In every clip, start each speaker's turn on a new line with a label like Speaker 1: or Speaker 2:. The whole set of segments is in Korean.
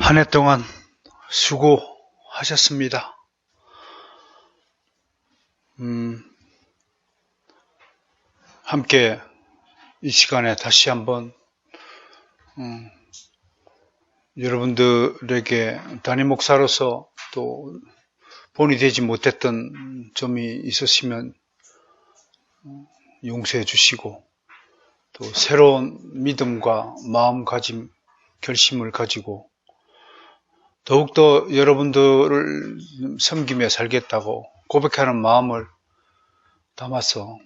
Speaker 1: 한 해 동안 수고하셨습니다. 함께 이 시간에 다시 한번 여러분들에게 담임 목사로서 또 본이 되지 못했던 점이 있으시면 용서해 주시고, 또 새로운 믿음과 마음가짐, 결심을 가지고 더욱더 여러분들을 섬기며 살겠다고 고백하는 마음을 담아서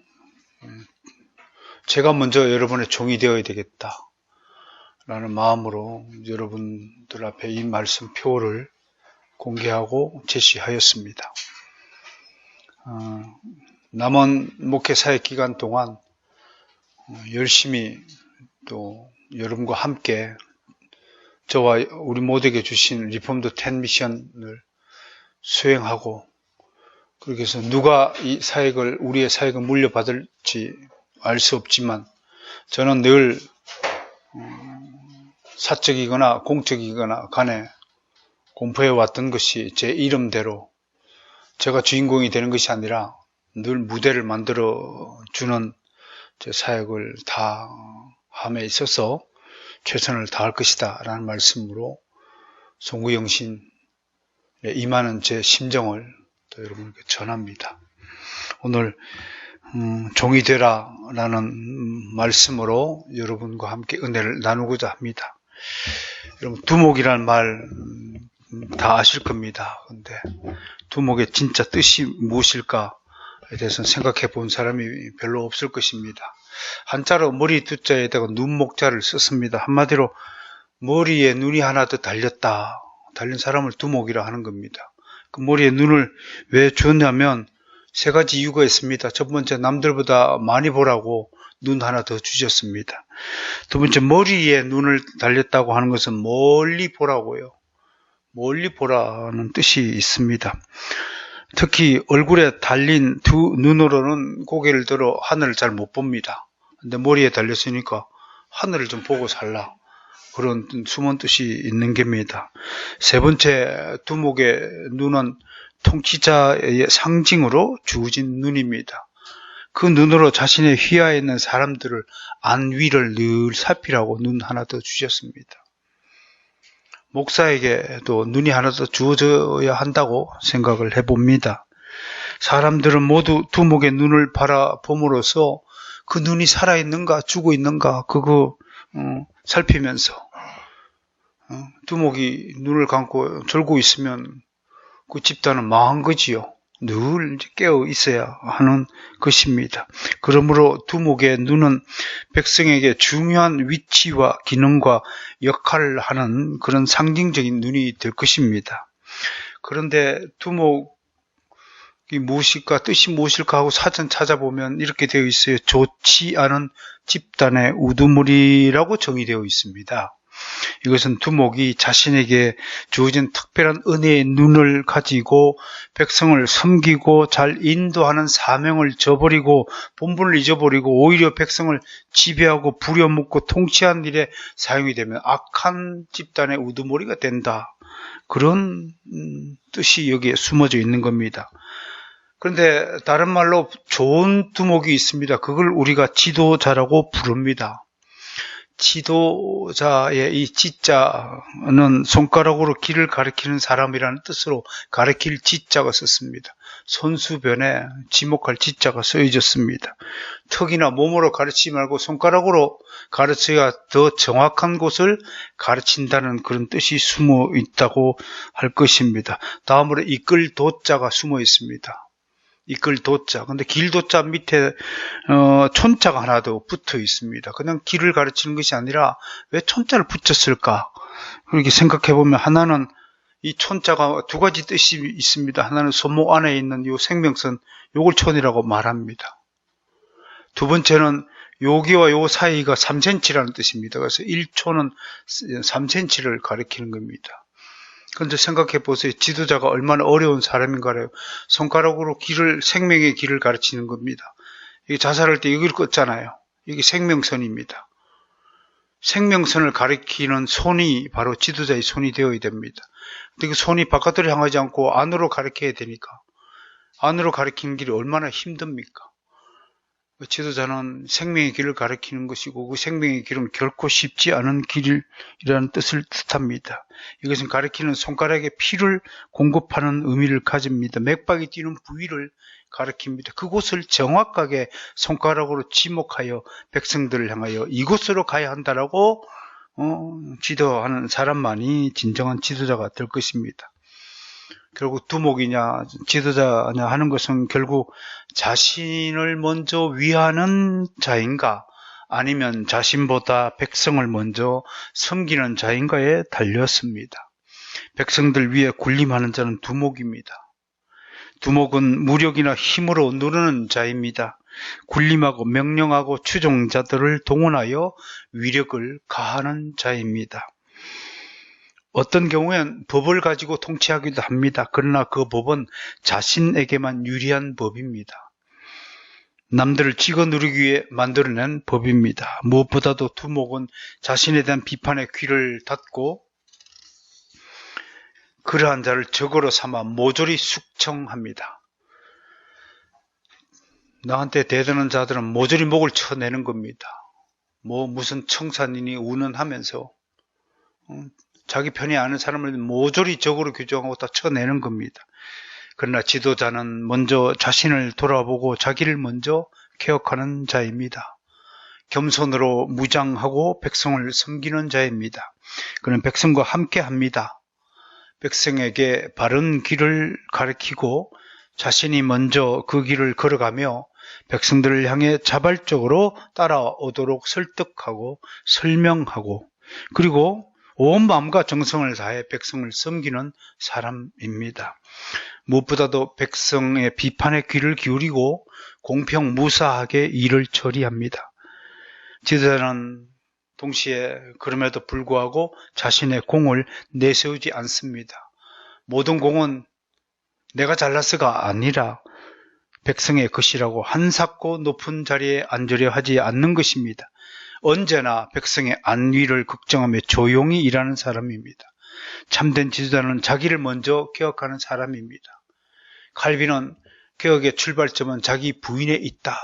Speaker 1: 제가 먼저 여러분의 종이 되어야 되겠다 라는 마음으로 여러분들 앞에 이 말씀표를 공개하고 제시하였습니다. 남은 목회 사역 기간 동안 열심히 또 여러분과 함께 저와 우리 모두에게 주신 리폼드 10 미션을 수행하고, 그렇게 해서 누가 이 사역을, 우리의 사역을 물려받을지 알 수 없지만 저는 늘 사적이거나 공적이거나 간에 공포해 왔던 것이 제 이름대로 제가 주인공이 되는 것이 아니라 늘 무대를 만들어 주는 제 사역을 다 함에 있어서 최선을 다할 것이다 라는 말씀으로 송구영신에 임하는 제 심정을 또 여러분께 전합니다. 오늘 종이 되라 라는 말씀으로 여러분과 함께 은혜를 나누고자 합니다. 여러분, 두목이라는 말 다 아실 겁니다. 근데 두목의 진짜 뜻이 무엇일까에 대해서는 생각해 본 사람이 별로 없을 것입니다. 한자로 머리 두자에다가 눈목자를 썼습니다. 한마디로 머리에 눈이 하나 더 달린 사람을 두목이라 하는 겁니다. 그 머리에 눈을 왜 주었냐면 세 가지 이유가 있습니다. 첫 번째, 남들보다 많이 보라고 눈 하나 더 주셨습니다. 두 번째, 머리에 눈을 달렸다고 하는 것은 멀리 보라고요. 멀리 보라는 뜻이 있습니다. 특히 얼굴에 달린 두 눈으로는 고개를 들어 하늘을 잘 못 봅니다. 근데 머리에 달렸으니까 하늘을 좀 보고 살라, 그런 숨은 뜻이 있는 겁니다. 세 번째, 두목의 눈은 통치자의 상징으로 주어진 눈입니다. 그 눈으로 자신의 휘하에 있는 사람들을 안위를 늘 살피라고 눈 하나 더 주셨습니다. 목사에게도 눈이 하나 더 주어져야 한다고 생각을 해봅니다. 사람들은 모두 두목의 눈을 바라봄으로써 그 눈이 살아있는가 죽어 있는가 그거 살피면서 두목이 눈을 감고 졸고 있으면 그 집단은 망한 거지요. 늘 깨어 있어야 하는 것입니다. 그러므로 두목의 눈은 백성에게 중요한 위치와 기능과 역할을 하는 그런 상징적인 눈이 될 것입니다. 그런데 두목이 무엇일까, 뜻이 무엇일까 하고 사전 찾아보면 이렇게 되어 있어요. 좋지 않은 집단의 우두머리라고 정의되어 있습니다. 이것은 두목이 자신에게 주어진 특별한 은혜의 눈을 가지고 백성을 섬기고 잘 인도하는 사명을 저버리고 본분을 잊어버리고 오히려 백성을 지배하고 부려먹고 통치한 일에 사용이 되면 악한 집단의 우두머리가 된다, 그런 뜻이 여기에 숨어져 있는 겁니다. 그런데 다른 말로 좋은 두목이 있습니다. 그걸 우리가 지도자라고 부릅니다. 지도자의 이 지자는 손가락으로 길을 가리키는 사람이라는 뜻으로 가리킬 지자가 썼습니다. 손수변에 지목할 지자가 쓰여졌습니다. 턱이나 몸으로 가르치지 말고 손가락으로 가르쳐야 더 정확한 곳을 가르친다는 그런 뜻이 숨어 있다고 할 것입니다. 다음으로 이끌 도자가 숨어 있습니다. 이끌 도자. 근데 길 도자 밑에 촌자가 하나 더 붙어 있습니다. 그냥 길을 가르치는 것이 아니라 왜 촌자를 붙였을까? 그렇게 생각해 보면 하나는 이 촌자가 두 가지 뜻이 있습니다. 하나는 손목 안에 있는 요 생명선, 요걸 촌이라고 말합니다. 두 번째는 여기와 요 사이가 3cm라는 뜻입니다. 그래서 1촌은 3cm를 가리키는 겁니다. 그런데 생각해 보세요. 지도자가 얼마나 어려운 사람인가요. 손가락으로 생명의 길을 가르치는 겁니다. 이게 자살할 때 여기를 껐잖아요. 이게 생명선입니다. 생명선을 가리키는 손이 바로 지도자의 손이 되어야 됩니다. 근데 그 손이 바깥으로 향하지 않고 안으로 가리켜야 되니까, 안으로 가리키는 길이 얼마나 힘듭니까? 지도자는 생명의 길을 가리키는 것이고, 그 생명의 길은 결코 쉽지 않은 길이라는 뜻을 뜻합니다. 이것은 가리키는 손가락에 피를 공급하는 의미를 가집니다. 맥박이 뛰는 부위를 가리킵니다. 그곳을 정확하게 손가락으로 지목하여 백성들을 향하여 이곳으로 가야 한다라고 지도하는 사람만이 진정한 지도자가 될 것입니다. 결국 두목이냐 지도자냐 하는 것은 결국 자신을 먼저 위하는 자인가, 아니면 자신보다 백성을 먼저 섬기는 자인가에 달렸습니다. 백성들 위에 군림하는 자는 두목입니다. 두목은 무력이나 힘으로 누르는 자입니다. 군림하고 명령하고 추종자들을 동원하여 위력을 가하는 자입니다. 어떤 경우엔 법을 가지고 통치하기도 합니다. 그러나 그 법은 자신에게만 유리한 법입니다. 남들을 찍어 누르기 위해 만들어낸 법입니다. 무엇보다도 두목은 자신에 대한 비판에 귀를 닫고 그러한 자를 적으로 삼아 모조리 숙청합니다. 나한테 대드는 자들은 모조리 목을 쳐내는 겁니다. 무슨 청산이니 운운하면서 자기 편이 아는 사람을 모조리 적으로 규정하고 다 쳐내는 겁니다. 그러나 지도자는 먼저 자신을 돌아보고 자기를 먼저 개혁하는 자입니다. 겸손으로 무장하고 백성을 섬기는 자입니다. 그는 백성과 함께 합니다. 백성에게 바른 길을 가르치고 자신이 먼저 그 길을 걸어가며 백성들을 향해 자발적으로 따라오도록 설득하고 설명하고, 그리고 온 마음과 정성을 다해 백성을 섬기는 사람입니다. 무엇보다도 백성의 비판에 귀를 기울이고 공평무사하게 일을 처리합니다. 지도자는 동시에 그럼에도 불구하고 자신의 공을 내세우지 않습니다. 모든 공은 내가 잘났어가 아니라 백성의 것이라고 한삭고 높은 자리에 앉으려 하지 않는 것입니다. 언제나 백성의 안위를 걱정하며 조용히 일하는 사람입니다. 참된 지도자는 자기를 먼저 개혁하는 사람입니다. 칼빈은 개혁의 출발점은 자기 부인에 있다.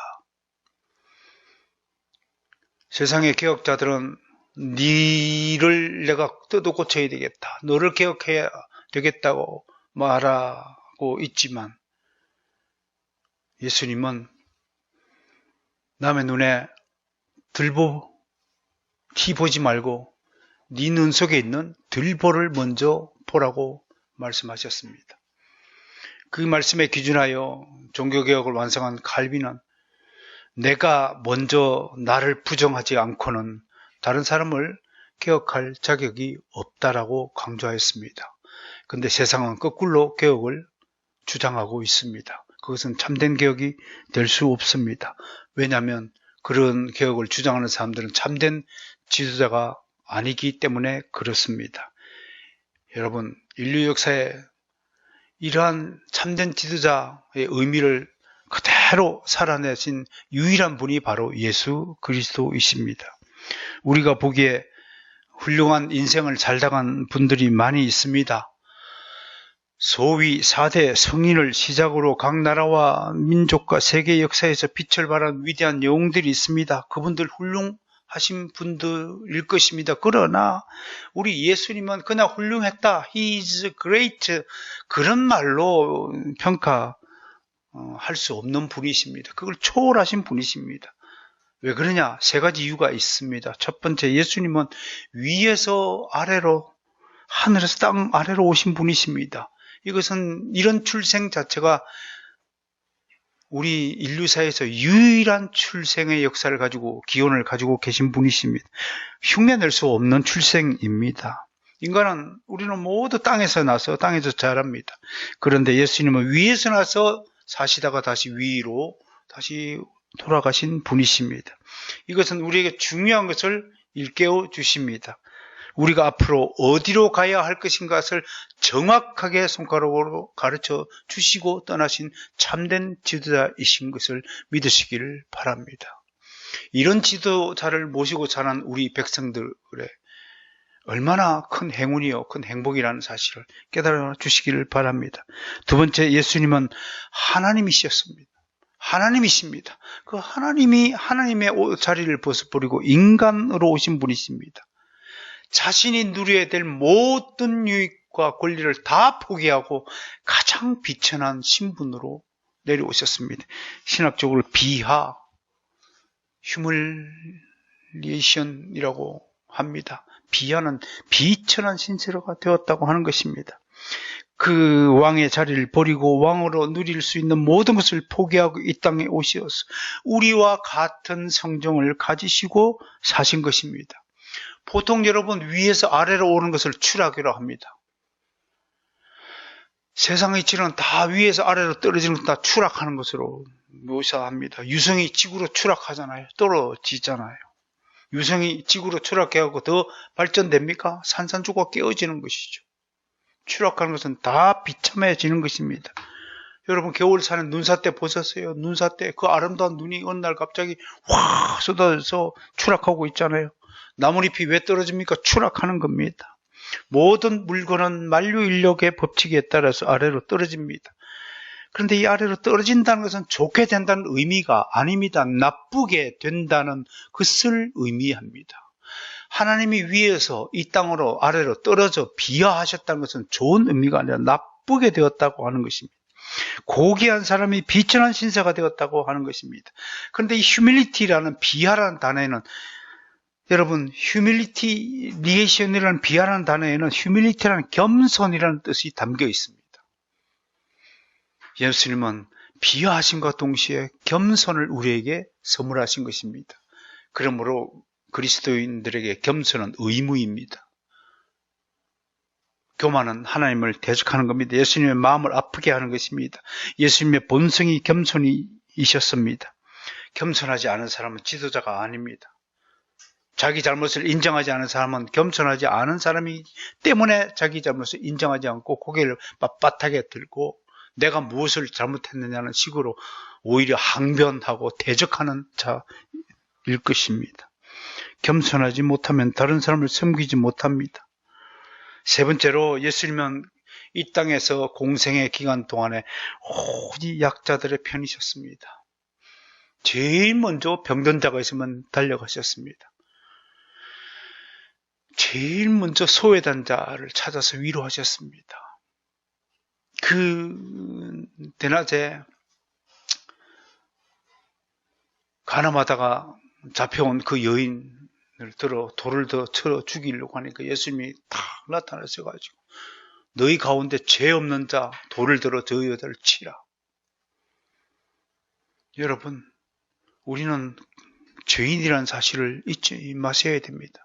Speaker 1: 세상의 개혁자들은 니를 내가 뜯어 고쳐야 되겠다, 너를 개혁해야 되겠다고 말하고 있지만, 예수님은 남의 눈에 들보 티 보지 말고 네 눈 속에 있는 들보를 먼저 보라고 말씀하셨습니다. 그 말씀에 기준하여 종교개혁을 완성한 칼빈은 내가 먼저 나를 부정하지 않고는 다른 사람을 개혁할 자격이 없다라고 강조하였습니다. 그런데 세상은 거꾸로 개혁을 주장하고 있습니다. 그것은 참된 개혁이 될 수 없습니다. 왜냐하면 그런 개혁을 주장하는 사람들은 참된 지도자가 아니기 때문에 그렇습니다. 여러분, 인류 역사에 이러한 참된 지도자의 의미를 그대로 살아내신 유일한 분이 바로 예수 그리스도이십니다. 우리가 보기에 훌륭한 인생을 살다간 분들이 많이 있습니다. 소위 4대 성인을 시작으로 각 나라와 민족과 세계 역사에서 빛을 발한 위대한 영웅들이 있습니다. 그분들 훌륭하신 분들일 것입니다. 그러나 우리 예수님은 그냥 훌륭했다, He is great, 그런 말로 평가할 수 없는 분이십니다. 그걸 초월하신 분이십니다. 왜 그러냐? 세 가지 이유가 있습니다. 첫 번째, 예수님은 위에서 아래로, 하늘에서 땅 아래로 오신 분이십니다. 이것은 이런 출생 자체가 우리 인류사에서 유일한 출생의 역사를 가지고, 기원을 가지고 계신 분이십니다. 흉내낼 수 없는 출생입니다. 우리는 모두 땅에서 나서 땅에서 자랍니다. 그런데 예수님은 위에서 나서 사시다가 다시 위로 다시 돌아가신 분이십니다. 이것은 우리에게 중요한 것을 일깨워 주십니다. 우리가 앞으로 어디로 가야 할 것인가를 정확하게 손가락으로 가르쳐 주시고 떠나신 참된 지도자이신 것을 믿으시기를 바랍니다. 이런 지도자를 모시고 자란 우리 백성들의 얼마나 큰 행운이요, 큰 행복이라는 사실을 깨달아 주시기를 바랍니다. 두 번째, 예수님은 하나님이셨습니다. 하나님이십니다. 그 하나님이 하나님의 자리를 벗어버리고 인간으로 오신 분이십니다. 자신이 누려야 될 모든 유익과 권리를 다 포기하고 가장 비천한 신분으로 내려오셨습니다. 신학적으로 비하, 휴밀리에이션이라고 합니다. 비하는 비천한 신세로가 되었다고 하는 것입니다. 그 왕의 자리를 버리고 왕으로 누릴 수 있는 모든 것을 포기하고 이 땅에 오셔서 우리와 같은 성정을 가지시고 사신 것입니다. 보통 여러분 위에서 아래로 오는 것을 추락이라고 합니다. 세상의 이치는 다 위에서 아래로 떨어지는 것 다 추락하는 것으로 묘사합니다. 유성이 지구로 추락하잖아요. 떨어지잖아요. 유성이 지구로 추락해갖고 더 발전됩니까? 산산조각 깨어지는 것이죠. 추락하는 것은 다 비참해지는 것입니다. 여러분 겨울 사는 눈사 때 보셨어요? 눈사 때 그 아름다운 눈이 어느 날 갑자기 확 쏟아져서 추락하고 있잖아요. 나뭇잎이 왜 떨어집니까? 추락하는 겁니다. 모든 물건은 만류인력의 법칙에 따라서 아래로 떨어집니다. 그런데 이 아래로 떨어진다는 것은 좋게 된다는 의미가 아닙니다. 나쁘게 된다는 것을 의미합니다. 하나님이 위에서 이 땅으로 아래로 떨어져 비하하셨다는 것은 좋은 의미가 아니라 나쁘게 되었다고 하는 것입니다. 고귀한 사람이 비천한 신세가 되었다고 하는 것입니다. 그런데 이 휴밀리티라는 비하라는 단어에는 여러분 휴밀리티 리에이션이라는 비하라는 단어에는 휴밀리티라는 겸손이라는 뜻이 담겨 있습니다. 예수님은 비하하심과 동시에 겸손을 우리에게 선물하신 것입니다. 그러므로 그리스도인들에게 겸손은 의무입니다. 교만은 하나님을 대적하는 겁니다. 예수님의 마음을 아프게 하는 것입니다. 예수님의 본성이 겸손이셨습니다. 겸손하지 않은 사람은 지도자가 아닙니다. 자기 잘못을 인정하지 않은 사람은 겸손하지 않은 사람이기 때문에 자기 잘못을 인정하지 않고 고개를 빳빳하게 들고 내가 무엇을 잘못했느냐는 식으로 오히려 항변하고 대적하는 자일 것입니다. 겸손하지 못하면 다른 사람을 섬기지 못합니다. 세 번째로 예수님은 이 땅에서 공생의 기간 동안에 오직 약자들의 편이셨습니다. 제일 먼저 병든 자가 있으면 달려가셨습니다. 제일 먼저 소외된 자를 찾아서 위로하셨습니다. 그 대낮에 가늠하다가 잡혀온 그 여인을 들어 돌을 더 쳐서 죽이려고 하니까 예수님이 탁 나타나셔가지고 너희 가운데 죄 없는 자 돌을 들어 저 여자를 치라. 여러분 우리는 죄인이라는 사실을 잊지 마셔야 됩니다.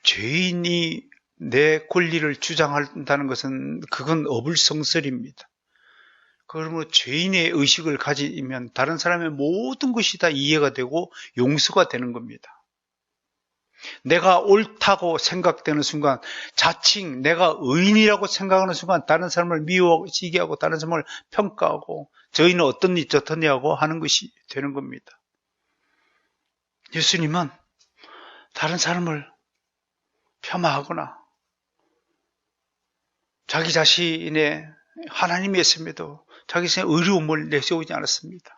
Speaker 1: 죄인이 내 권리를 주장한다는 것은 그건 어불성설입니다. 그러므로 죄인의 의식을 가지면 다른 사람의 모든 것이 다 이해가 되고 용서가 되는 겁니다. 내가 옳다고 생각되는 순간 자칭 내가 의인이라고 생각하는 순간 다른 사람을 미워지게 하고 다른 사람을 평가하고 저희는 어떻니 저떻냐고 하는 것이 되는 겁니다. 예수님은 다른 사람을 폄하하거나 자기 자신의 하나님이 있음에도 자기 자신의 의로움을 내세우지 않았습니다.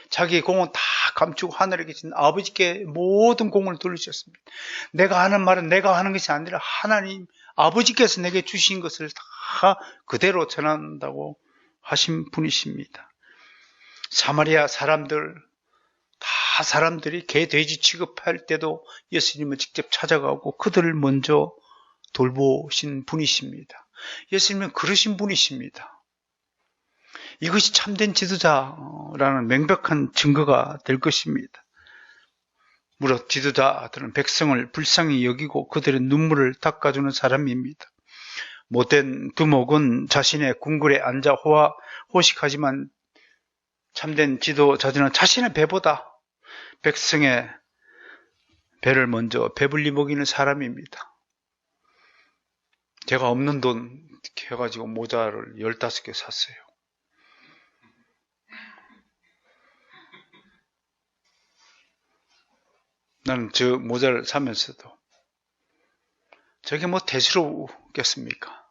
Speaker 1: 자기의 공은 다 감추고 하늘에 계신 아버지께 모든 공을 돌리셨습니다. 내가 하는 말은 내가 하는 것이 아니라 하나님 아버지께서 내게 주신 것을 다 그대로 전한다고 하신 분이십니다. 사마리아 사람들 다 사람들이 개 돼지 취급할 때도 예수님은 직접 찾아가고 그들을 먼저 돌보신 분이십니다. 예수님은 그러신 분이십니다. 이것이 참된 지도자라는 명백한 증거가 될 것입니다. 무릇 지도자들은 백성을 불쌍히 여기고 그들의 눈물을 닦아주는 사람입니다. 못된 두목은 자신의 궁궐에 앉아 호식하지만 참된 지도자들은 자신의 배보다 백성의 배를 먼저 배불리 먹이는 사람입니다. 제가 없는 돈 해가지고 모자를 15개 샀어요. 나는 저 모자를 사면서도 저게 뭐 대수롭겠습니까?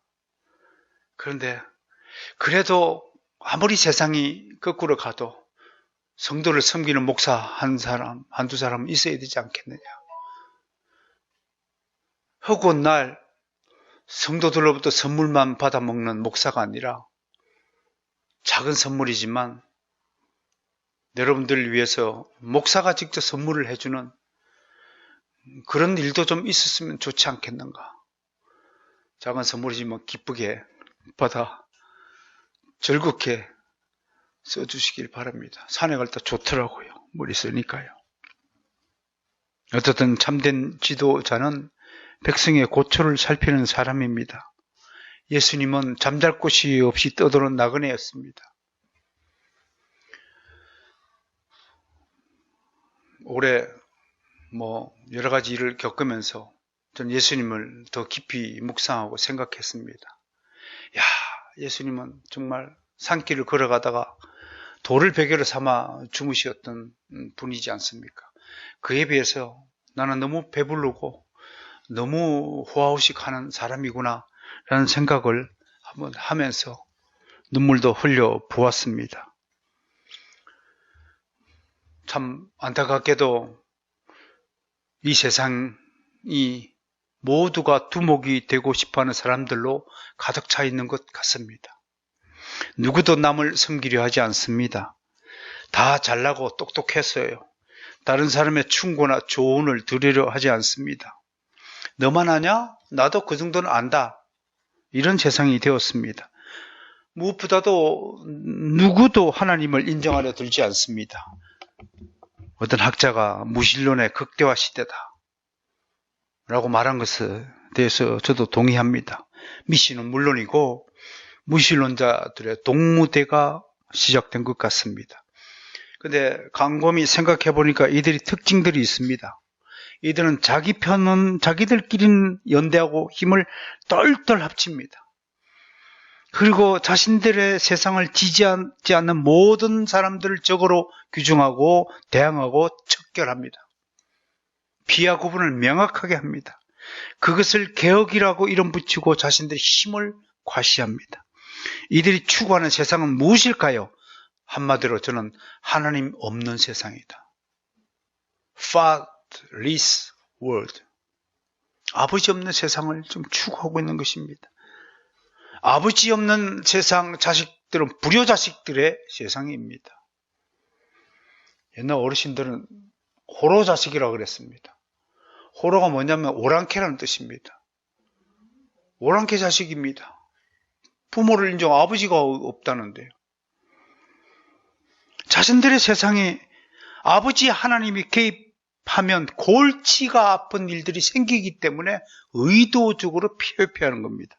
Speaker 1: 그런데 그래도 아무리 세상이 거꾸로 가도 성도를 섬기는 목사 한 사람, 한두 사람은 있어야 되지 않겠느냐. 허구한 날 성도들로부터 선물만 받아먹는 목사가 아니라 작은 선물이지만 여러분들을 위해서 목사가 직접 선물을 해주는 그런 일도 좀 있었으면 좋지 않겠는가. 작은 선물이지만 기쁘게 받아 즐겁게 써주시길 바랍니다. 산에 갈 때 좋더라고요. 물이 쓰니까요. 어쨌든 참된 지도자는 백성의 고초를 살피는 사람입니다. 예수님은 잠잘 곳이 없이 떠도는 나그네였습니다. 올해 여러 가지 일을 겪으면서 전 예수님을 더 깊이 묵상하고 생각했습니다. 야, 예수님은 정말 산길을 걸어가다가 돌을 베개로 삼아 주무셨던 분이지 않습니까? 그에 비해서 나는 너무 배부르고 너무 호화호식하는 사람이구나 라는 생각을 한번 하면서 눈물도 흘려 보았습니다. 참 안타깝게도 이 세상이 모두가 두목이 되고 싶어하는 사람들로 가득 차 있는 것 같습니다. 누구도 남을 섬기려 하지 않습니다. 다 잘나고 똑똑했어요. 다른 사람의 충고나 조언을 들으려 하지 않습니다. 너만 아냐? 나도 그 정도는 안다. 이런 세상이 되었습니다. 무엇보다도 누구도 하나님을 인정하려 들지 않습니다. 어떤 학자가 무신론의 극대화 시대다 라고 말한 것에 대해서 저도 동의합니다. 미신은 물론이고 무신론자들의 동무대가 시작된 것 같습니다. 근데 곰곰이 생각해 보니까 이들이 특징들이 있습니다. 이들은 자기 편은 자기들끼리는 연대하고 힘을 똘똘 합칩니다. 그리고 자신들의 세상을 지지하지 않는 모든 사람들을 적으로 규정하고 대항하고 척결합니다. 비하 구분을 명확하게 합니다. 그것을 개혁이라고 이름 붙이고 자신들의 힘을 과시합니다. 이들이 추구하는 세상은 무엇일까요? 한마디로 저는 하나님 없는 세상이다. Fatherless world. 아버지 없는 세상을 좀 추구하고 있는 것입니다. 아버지 없는 세상 자식들은 불효자식들의 세상입니다. 옛날 어르신들은 호로 자식이라고 그랬습니다. 호로가 뭐냐면 오랑캐라는 뜻입니다. 오랑캐 자식입니다. 부모를 인정 아버지가 없다는데요. 자신들의 세상에 아버지 하나님이 개입하면 골치가 아픈 일들이 생기기 때문에 의도적으로 피하는 겁니다.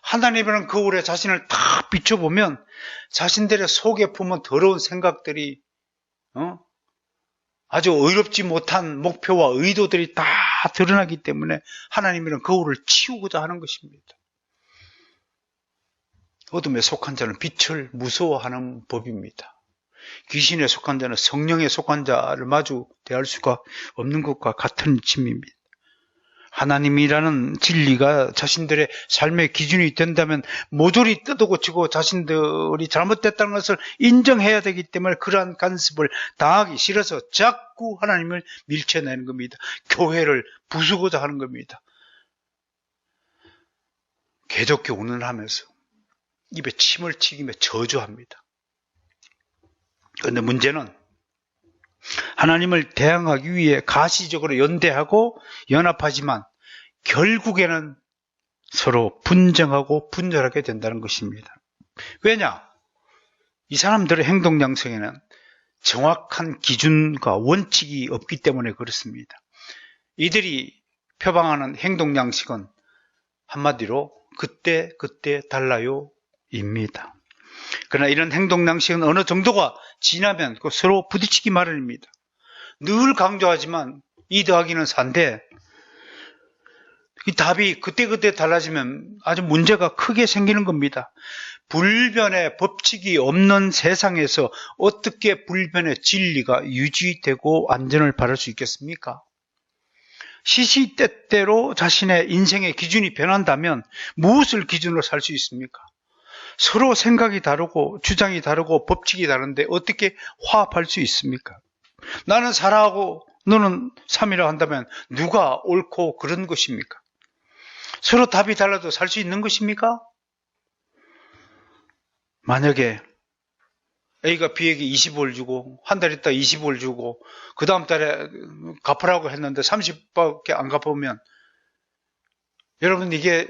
Speaker 1: 하나님이라는 거울에 자신을 딱 비춰보면 자신들의 속에 품은 더러운 생각들이 아주 의롭지 못한 목표와 의도들이 다 드러나기 때문에 하나님이라는 거울을 치우고자 하는 것입니다. 어둠에 속한 자는 빛을 무서워하는 법입니다. 귀신에 속한 자는 성령에 속한 자를 마주 대할 수가 없는 것과 같은 이치입니다. 하나님이라는 진리가 자신들의 삶의 기준이 된다면 모조리 뜯어고치고 자신들이 잘못됐다는 것을 인정해야 되기 때문에 그러한 간섭을 당하기 싫어서 자꾸 하나님을 밀쳐내는 겁니다. 교회를 부수고자 하는 겁니다. 개독교훈을 하면서 입에 침을 튀기며 저주합니다. 그런데 문제는 하나님을 대항하기 위해 가시적으로 연대하고 연합하지만 결국에는 서로 분쟁하고 분열하게 된다는 것입니다. 왜냐? 이 사람들의 행동 양성에는 정확한 기준과 원칙이 없기 때문에 그렇습니다. 이들이 표방하는 행동 양식은 한마디로 그때 달라요 입니다. 그러나 이런 행동 양식은 어느 정도가 지나면 서로 부딪히기 마련입니다. 늘 강조하지만 2 더하기는 4인데 이 답이 그때 달라지면 아주 문제가 크게 생기는 겁니다. 불변의 법칙이 없는 세상에서 어떻게 불변의 진리가 유지되고 안전을 바랄 수 있겠습니까? 시시때때로 자신의 인생의 기준이 변한다면 무엇을 기준으로 살 수 있습니까? 서로 생각이 다르고 주장이 다르고 법칙이 다른데 어떻게 화합할 수 있습니까? 나는 4라고 너는 3이라고 한다면 누가 옳고 그런 것입니까? 서로 답이 달라도 살 수 있는 것입니까? 만약에 A가 B에게 20을 주고 한 달 있다 20을 주고 그 다음 달에 갚으라고 했는데 30밖에 안 갚으면 여러분 이게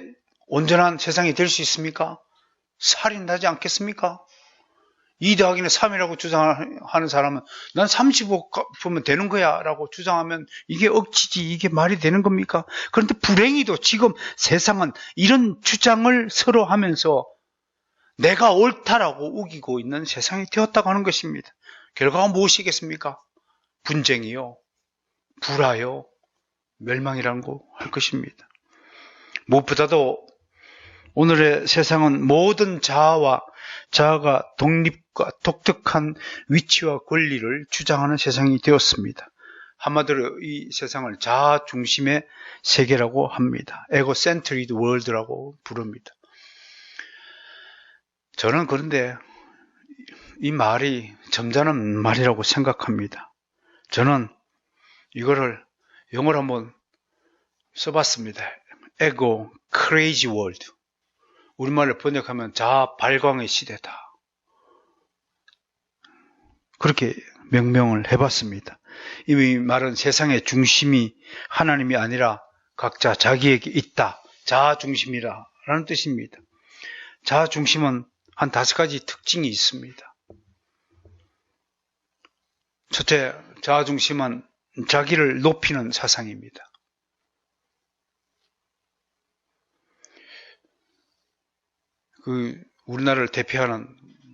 Speaker 1: 온전한 세상이 될 수 있습니까? 살인나지 않겠습니까? 2 더하기는 3이라고 주장하는 사람은 난 35 갚으면 되는 거야 라고 주장하면 이게 억지지, 이게 말이 되는 겁니까? 그런데 불행히도 지금 세상은 이런 주장을 서로 하면서 내가 옳다라고 우기고 있는 세상이 되었다고 하는 것입니다. 결과가 무엇이겠습니까? 분쟁이요, 불화요, 멸망이라는 거 할 것입니다. 무엇보다도 오늘의 세상은 모든 자아가 독립과 독특한 위치와 권리를 주장하는 세상이 되었습니다. 한마디로 이 세상을 자아 중심의 세계라고 합니다. 에고센트리드 월드라고 부릅니다. 저는 그런데 이 말이 점잖은 말이라고 생각합니다. 저는 이거를 영어로 한번 써봤습니다. 에고 크레이지 월드. 우리말로 번역하면 자아 발광의 시대다. 그렇게 명명을 해봤습니다. 이 말은 세상의 중심이 하나님이 아니라 각자 자기에게 있다. 자아 중심이라는 뜻입니다. 자아 중심은 한 5가지 특징이 있습니다. 첫째, 자아 중심은 자기를 높이는 사상입니다. 우리나라를 대표하는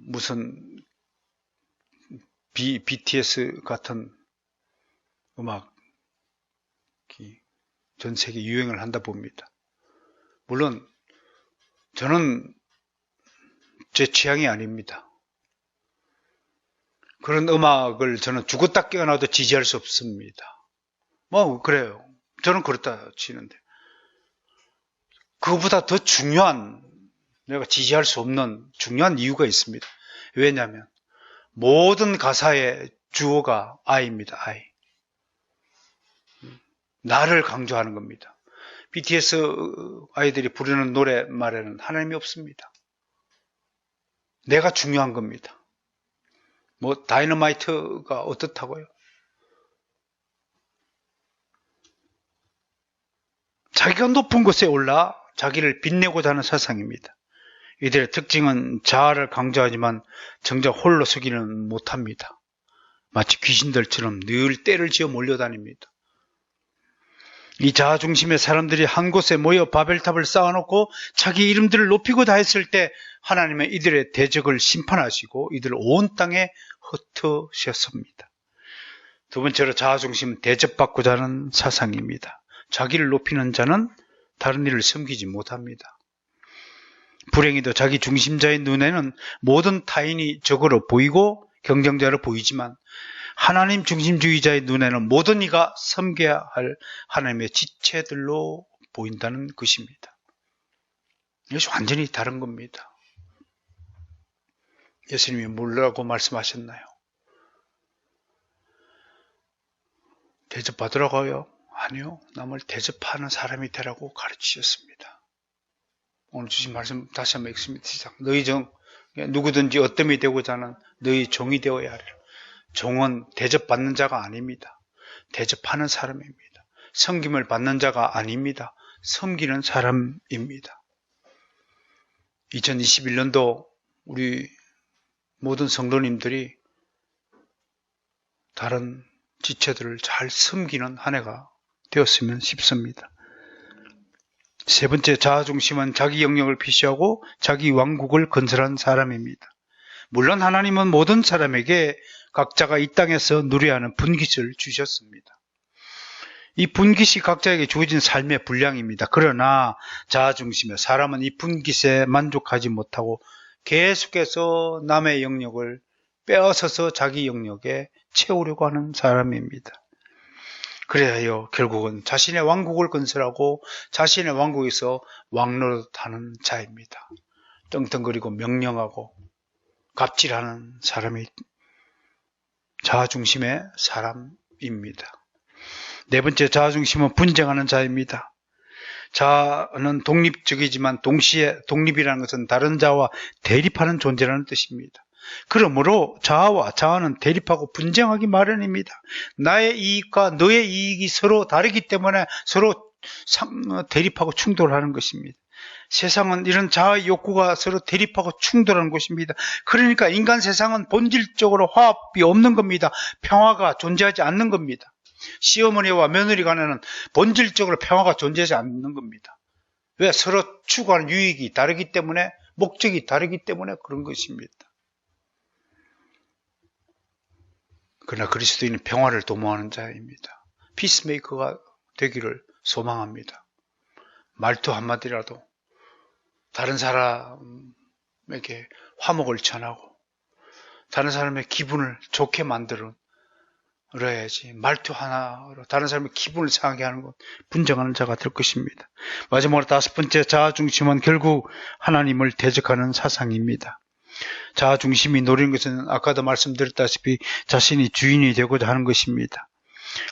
Speaker 1: 무슨 BTS 같은 음악이 전 세계 유행을 한다 봅니다. 물론 저는 제 취향이 아닙니다. 그런 음악을 저는 죽었다 깨어나도 지지할 수 없습니다. 그래요. 저는 그렇다 치는데 그거보다 더 중요한, 내가 지지할 수 없는 중요한 이유가 있습니다. 왜냐하면 모든 가사의 주어가 I입니다. I. 나를 강조하는 겁니다. BTS 아이들이 부르는 노래말에는 하나님이 없습니다. 내가 중요한 겁니다. 다이너마이트가 어떻다고요? 자기가 높은 곳에 올라 자기를 빛내고자 하는 사상입니다. 이들의 특징은 자아를 강조하지만 정작 홀로 서기는 못합니다. 마치 귀신들처럼 늘 떼를 지어 몰려다닙니다. 이 자아 중심의 사람들이 한 곳에 모여 바벨탑을 쌓아놓고 자기 이름들을 높이고자 했을 때 하나님은 이들의 대적을 심판하시고 이들을 온 땅에 흩으셨습니다. 두 번째로 자아 중심은 대접받고자 하는 사상입니다. 자기를 높이는 자는 다른 이를 섬기지 못합니다. 불행히도 자기 중심자의 눈에는 모든 타인이 적으로 보이고 경쟁자로 보이지만 하나님 중심주의자의 눈에는 모든 이가 섬겨야 할 하나님의 지체들로 보인다는 것입니다. 이것이 완전히 다른 겁니다. 예수님이 뭐라고 말씀하셨나요? 대접받으라고요? 아니요. 남을 대접하는 사람이 되라고 가르치셨습니다. 오늘 주신 말씀 다시 한번 읽습니다. 시작. 너희 누구든지 어뜸이 되고자 하는 너희 종이 되어야 하리라. 종은 대접받는 자가 아닙니다. 대접하는 사람입니다. 섬김을 받는 자가 아닙니다. 섬기는 사람입니다. 2021년도 우리 모든 성도님들이 다른 지체들을 잘 섬기는 한 해가 되었으면 싶습니다. 세 번째, 자아중심은 자기 영역을 피시하고 자기 왕국을 건설한 사람입니다. 물론 하나님은 모든 사람에게 각자가 이 땅에서 누려야 하는 분깃을 주셨습니다. 이 분깃이 각자에게 주어진 삶의 분량입니다. 그러나 자아중심의 사람은 이 분깃에 만족하지 못하고 계속해서 남의 영역을 빼앗아서 자기 영역에 채우려고 하는 사람입니다. 그래야 결국은 자신의 왕국을 건설하고 자신의 왕국에서 왕노릇하는 자입니다. 떵떵거리고 명령하고 갑질하는 사람이 자아중심의 사람입니다. 네 번째, 자아중심은 분쟁하는 자입니다. 자아는 독립적이지만 동시에 독립이라는 것은 다른 자와 대립하는 존재라는 뜻입니다. 그러므로 자아는 대립하고 분쟁하기 마련입니다. 나의 이익과 너의 이익이 서로 다르기 때문에 서로 대립하고 충돌하는 것입니다. 세상은 이런 자아의 욕구가 서로 대립하고 충돌하는 것입니다. 그러니까 인간 세상은 본질적으로 화합이 없는 겁니다. 평화가 존재하지 않는 겁니다. 시어머니와 며느리 간에는 본질적으로 평화가 존재하지 않는 겁니다. 왜? 서로 추구하는 유익이 다르기 때문에, 목적이 다르기 때문에 그런 것입니다. 그러나 그리스도인은 평화를 도모하는 자입니다. 피스메이커가 되기를 소망합니다. 말투 한마디라도 다른 사람에게 화목을 전하고 다른 사람의 기분을 좋게 만들어야지, 말투 하나로 다른 사람의 기분을 상하게 하는 것, 분쟁하는 자가 될 것입니다. 마지막으로 다섯 번째, 자아중심은 결국 하나님을 대적하는 사상입니다. 자아중심이 노리는 것은 아까도 말씀드렸다시피 자신이 주인이 되고자 하는 것입니다.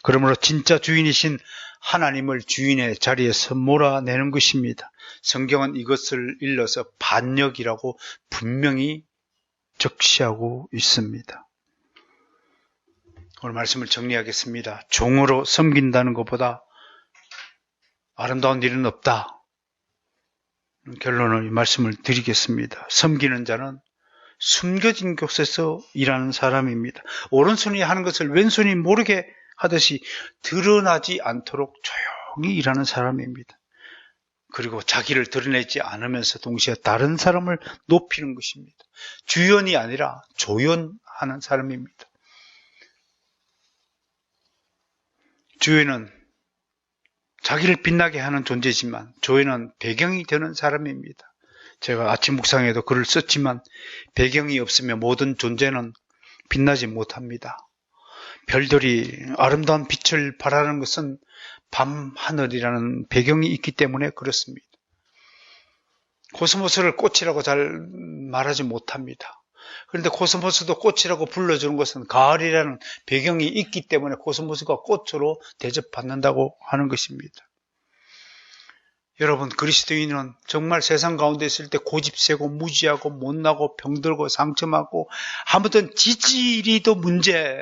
Speaker 1: 그러므로 진짜 주인이신 하나님을 주인의 자리에서 몰아내는 것입니다. 성경은 이것을 일러서 반역이라고 분명히 적시하고 있습니다. 오늘 말씀을 정리하겠습니다. 종으로 섬긴다는 것보다 아름다운 일은 없다. 결론을 이 말씀을 드리겠습니다. 섬기는 자는 숨겨진 곳에서 일하는 사람입니다. 오른손이 하는 것을 왼손이 모르게 하듯이 드러나지 않도록 조용히 일하는 사람입니다. 그리고 자기를 드러내지 않으면서 동시에 다른 사람을 높이는 것입니다. 주연이 아니라 조연하는 사람입니다. 주연은 자기를 빛나게 하는 존재지만 조연은 배경이 되는 사람입니다. 제가 아침 묵상에도 글을 썼지만 배경이 없으면 모든 존재는 빛나지 못합니다. 별들이 아름다운 빛을 발하는 것은 밤하늘이라는 배경이 있기 때문에 그렇습니다. 코스모스를 꽃이라고 잘 말하지 못합니다. 그런데 코스모스도 꽃이라고 불러주는 것은 가을이라는 배경이 있기 때문에 코스모스가 꽃으로 대접받는다고 하는 것입니다. 여러분, 그리스도인은 정말 세상 가운데 있을 때 고집세고 무지하고 못나고 병들고 상처받고 아무튼 지지리도 문제들이었습니다.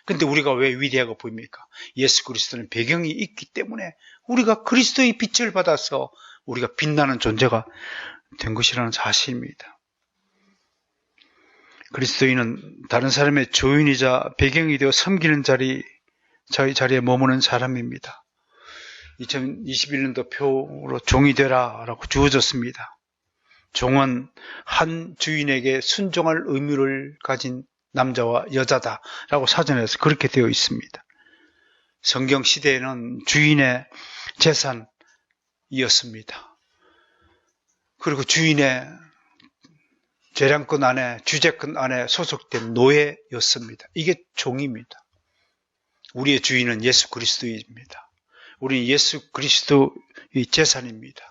Speaker 1: 그런데 우리가 왜 위대하고 보입니까? 예수 그리스도는 배경이 있기 때문에 우리가 그리스도의 빛을 받아서 우리가 빛나는 존재가 된 것이라는 사실입니다. 그리스도인은 다른 사람의 조인이자 배경이 되어 섬기는 저희 자리에 머무는 사람입니다. 2021년도 표로 종이 되라 라고 주어졌습니다. 종은 한 주인에게 순종할 의무를 가진 남자와 여자다 라고 사전에서 그렇게 되어 있습니다. 성경 시대에는 주인의 재산이었습니다. 그리고 주인의 재량권 안에, 주재권 안에 소속된 노예였습니다. 이게 종입니다. 우리의 주인은 예수 그리스도입니다. 우리 예수 그리스도의 재산입니다.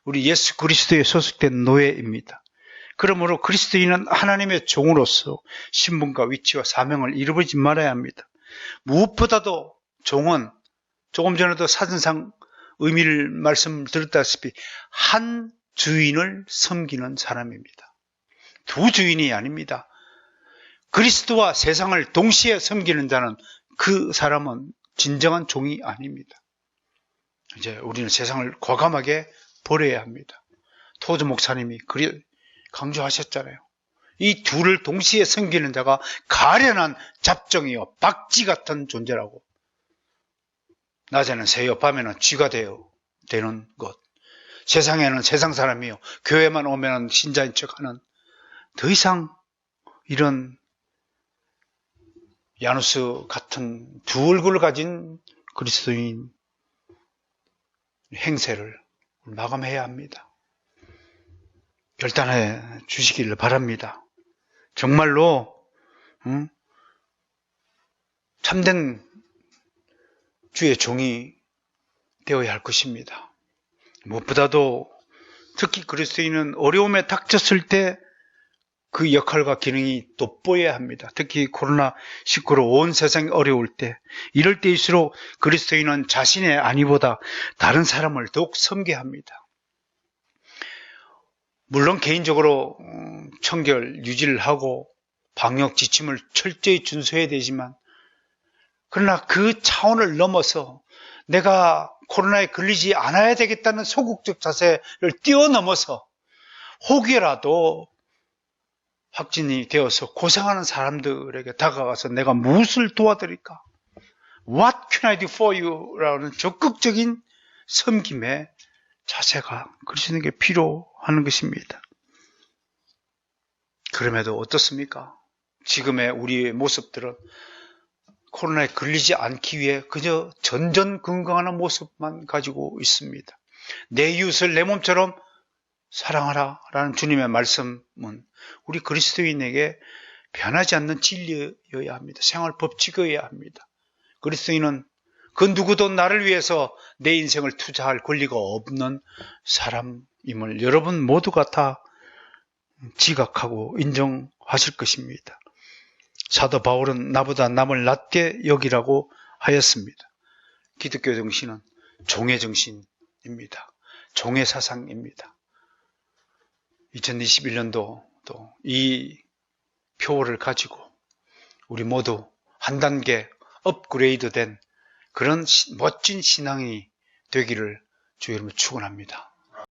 Speaker 1: 우리 예수 그리스도에 소속된 노예입니다. 그러므로 그리스도인은 하나님의 종으로서 신분과 위치와 사명을 잃어버리지 말아야 합니다. 무엇보다도 종은 조금 전에도 사전상 의미를 말씀드렸다시피 한 주인을 섬기는 사람입니다. 두 주인이 아닙니다. 그리스도와 세상을 동시에 섬기는 자는 그 사람은 진정한 종이 아닙니다. 이제 우리는 세상을 과감하게 버려야 합니다. 토저 목사님이 강조하셨잖아요. 이 둘을 동시에 섬기는 자가 가련한 잡종이요 박쥐 같은 존재라고. 낮에는 새요 밤에는 쥐가 되는 것. 세상에는 세상 사람이요 교회만 오면 신자인 척하는, 더 이상 이런 야누스 같은 두 얼굴을 가진 그리스도인 행세를 마감해야 합니다. 결단해 주시기를 바랍니다. 정말로 참된 주의 종이 되어야 할 것입니다. 무엇보다도 특히 그리스도인은 어려움에 닥쳤을 때 그 역할과 기능이 돋보여야 합니다. 특히 코로나19로 온 세상이 어려울 때, 이럴 때일수록 그리스도인은 자신의 안위보다 다른 사람을 더욱 섬겨야 합니다. 물론 개인적으로 청결 유지를 하고 방역 지침을 철저히 준수해야 되지만, 그러나 그 차원을 넘어서 내가 코로나에 걸리지 않아야 되겠다는 소극적 자세를 뛰어넘어서 혹여라도 확진이 되어서 고생하는 사람들에게 다가가서 내가 무엇을 도와드릴까? What can I do for you? 라는 적극적인 섬김의 자세가 그리스도인에게 필요한 것입니다. 그럼에도 어떻습니까? 지금의 우리의 모습들은 코로나에 걸리지 않기 위해 그저 전전긍긍하는 모습만 가지고 있습니다. 내 이웃을 내 몸처럼 사랑하라 라는 주님의 말씀은 우리 그리스도인에게 변하지 않는 진리여야 합니다. 생활 법칙이어야 합니다. 그리스도인은 그 누구도 나를 위해서 내 인생을 투자할 권리가 없는 사람임을 여러분 모두가 다 지각하고 인정하실 것입니다. 사도 바울은 나보다 남을 낮게 여기라고 하였습니다. 기독교 정신은 종의 정신입니다. 종의 사상입니다. 2021년도 또 이 표를 가지고 우리 모두 한 단계 업그레이드된 그런 멋진 신앙이 되기를 주 여러분 축원합니다.